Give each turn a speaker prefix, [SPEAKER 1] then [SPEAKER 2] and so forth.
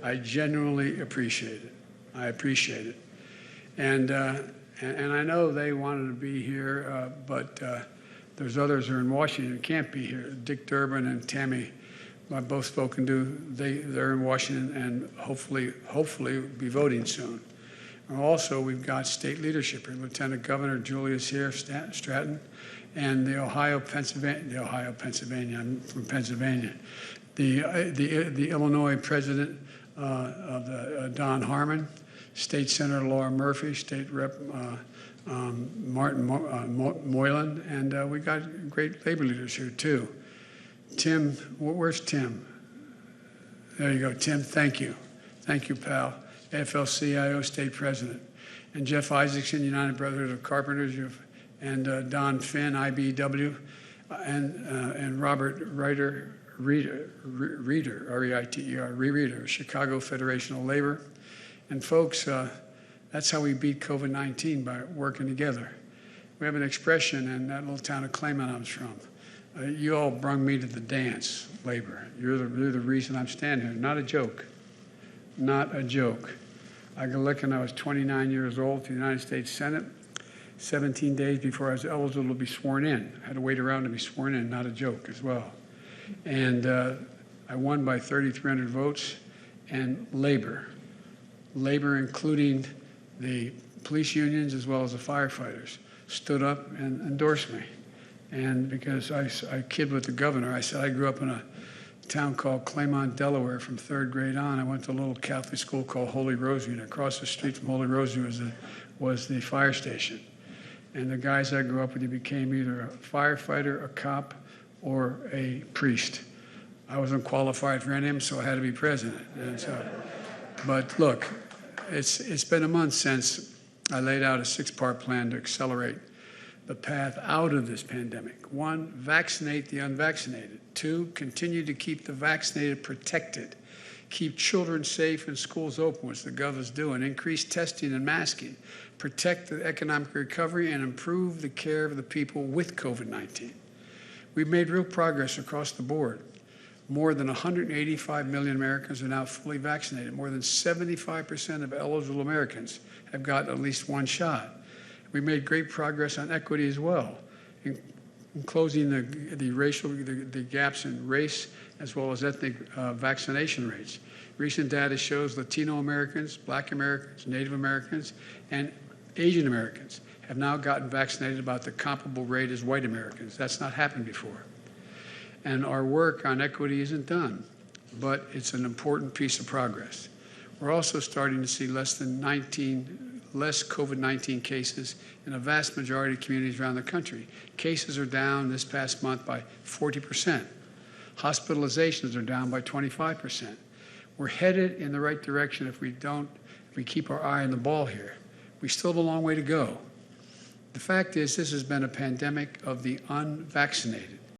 [SPEAKER 1] I genuinely appreciate it. I appreciate it. And I know they wanted to be here, but there's others who are in Washington who can't be here. Dick Durbin and Tammy, I've both spoken to. They're in Washington and hopefully be voting soon. And also, we've got state leadership here. Lieutenant Governor Julius here, Stratton, and the Pennsylvania. I'm from Pennsylvania. The Illinois President Don Harmon, State Senator Laura Murphy, State Rep Martin Moylan, and we got great labor leaders here too. Tim, where's Tim? There you go, Tim. Thank you, pal. AFL-CIO State President, and Jeff Isaacson, United Brotherhood of Carpenters, and Don Finn, IBW, and Robert Reiter, R-E-I-T-E-R, Chicago Federation of Labor. And folks, that's how we beat COVID-19, by working together. We have an expression in that little town of Claymont I was from. You all brung me to the dance, labor. You're the reason I'm standing here. Not a joke. Not a joke. I got elected when I was 29 years old to the United States Senate, 17 days before I was eligible to be sworn in. I had to wait around to be sworn in, not a joke as well. And I won by 3,300 votes, and labor including the police unions as well as the firefighters, stood up and endorsed me. And because I kid with the governor, I said I grew up in a town called Claymont, Delaware from 3rd grade on. I went to a little Catholic school called Holy Rosary, and across the street from Holy Rosary was the fire station. And the guys I grew up with, they became either a firefighter, a cop, or a priest. I wasn't qualified for any of them, so I had to be president. And so, but look, it's been a month since I laid out a 6-part plan to accelerate the path out of this pandemic. 1, vaccinate the unvaccinated. 2, continue to keep the vaccinated protected. Keep children safe and schools open, which the governor's doing. Increase testing and masking. Protect the economic recovery and improve the care of the people with COVID-19. We've made real progress across the board. More than 185 million Americans are now fully vaccinated. More than 75% of eligible Americans have gotten at least 1 shot. We made great progress on equity as well, in closing the gaps in race as well as ethnic vaccination rates. Recent data shows Latino Americans, Black Americans, Native Americans, and Asian Americans have now gotten vaccinated about the comparable rate as white Americans. That's not happened before. And our work on equity isn't done, but it's an important piece of progress. We're also starting to see less COVID-19 cases in a vast majority of communities around the country. Cases are down this past month by 40%. Hospitalizations are down by 25%. We're headed in the right direction if we keep our eye on the ball here. We still have a long way to go. The fact is, this has been a pandemic of the unvaccinated.